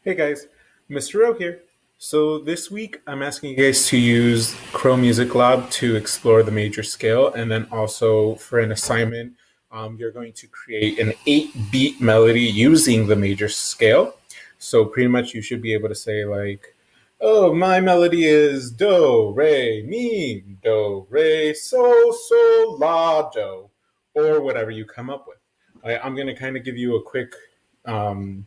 Hey guys, Mr. O here. So this week I'm asking you guys to use Chrome Music Lab to explore the major scale, and then also for an assignment, you're going to create an 8-beat melody using the major scale. So pretty much you should be able to say like, "Oh, my melody is do re mi do re la do," or whatever you come up with. I'm going to kind of give you a quick um,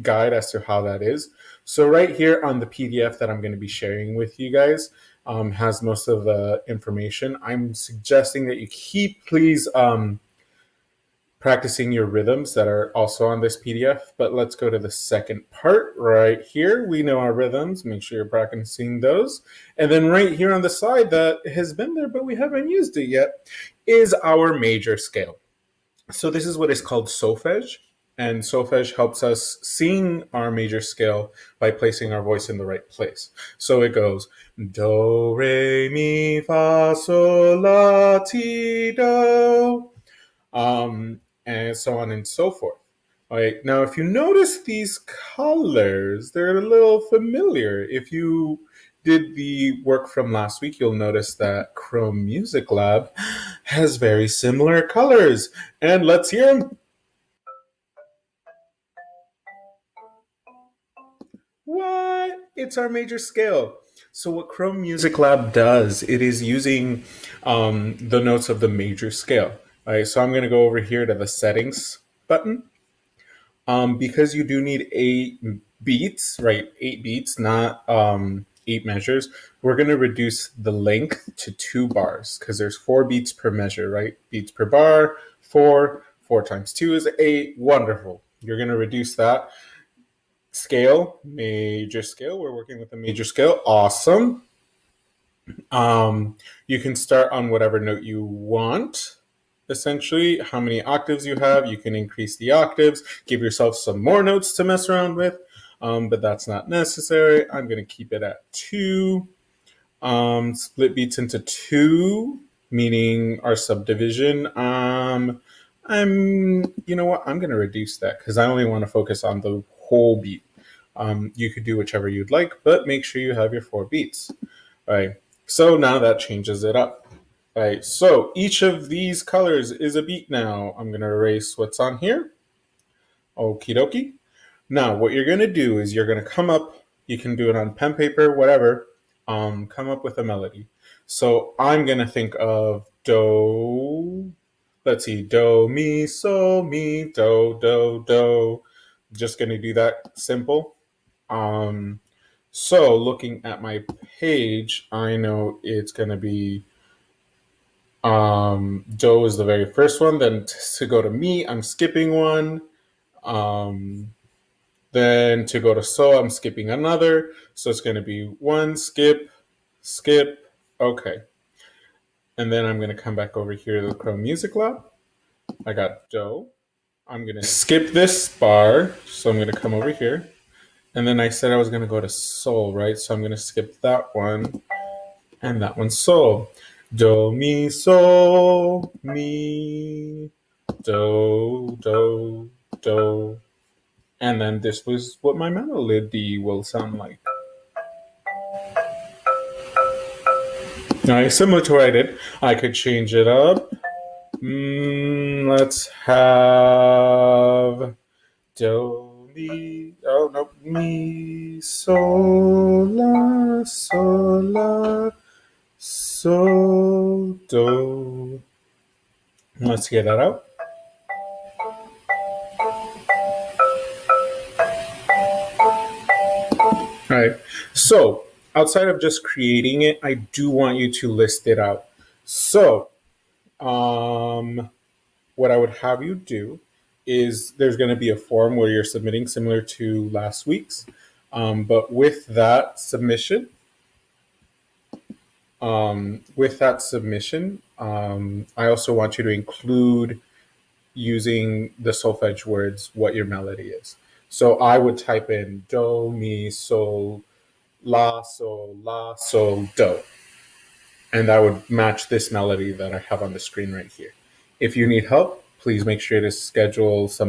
guide as to how that is. So right here on the PDF that I'm going to be sharing with you guys has most of the information. I'm suggesting that you keep please practicing your rhythms that are also on this PDF. But let's go to the second part right here. We know our rhythms. Make sure you're practicing those. And then right here on the side that has been there, but we haven't used it yet, is our major scale. So this is what is called solfege, and solfege helps us sing our major scale by placing our voice in the right place. So it goes do re mi fa sol la ti do, and so on and so forth. All right. Now, if you notice these colors, they're a little familiar. If you did the work from last week, you'll notice that Chrome Music Lab has very similar colors. And let's hear them. What? It's our major scale. So what Chrome Music Lab does, it is using the notes of the major scale. All right, so I'm going to go over here to the settings button. Because you do need 8 beats, right? 8 beats, not 8 measures. We're going to reduce the length to 2 bars because there's 4 beats per measure, right? Beats per bar, 4. 4 times 2 is 8. Wonderful. You're going to reduce that. Scale, major scale. We're working with a major scale. Awesome. You can start on whatever note you want. Essentially, how many octaves you have, you can increase the octaves, give yourself some more notes to mess around with, but that's not necessary. I'm going to keep it at 2. Split beats into 2, meaning our subdivision. You know what? I'm going to reduce that because I only want to focus on the whole beat. You could do whichever you'd like, but make sure you have your 4 beats. All right. So now that changes it up. All right. So each of these colors is a beat now. I'm going to erase what's on here. Okie dokie. Now, what you're going to do is you're going to come up. You can do it on pen, paper, whatever. Come up with a melody. So I'm going to think of do. Let's see. Do, mi, so, mi, do, do, do. Just going to do that simple. So looking at my page, I know it's going to be do is the very first one. Then to go to mi, I'm skipping one. Then to go to so, I'm skipping another. So it's going to be one, skip, skip. Okay. And then I'm going to come back over here to the Chrome Music Lab. I got do. I'm going to skip this bar. So I'm going to come over here. And then I said I was going to go to sol, right? So I'm going to skip that one. And that one's sol. Do, mi, sol, mi, do, do, do. And then this was what my melody will sound like. Now, similar to what I did, I could change it up. Let's have do, mi, oh no, mi, sol, la, so, do. Let's get that out. All right. So outside of just creating it, I do want you to list it out. So what I would have you do is there's going to be a form where you're submitting similar to last week's. But with that submission, I also want you to include using the solfege words what your melody is. So I would type in do, mi, sol, la, sol, do. And that would match this melody that I have on the screen right here. If you need help, please make sure to schedule some help.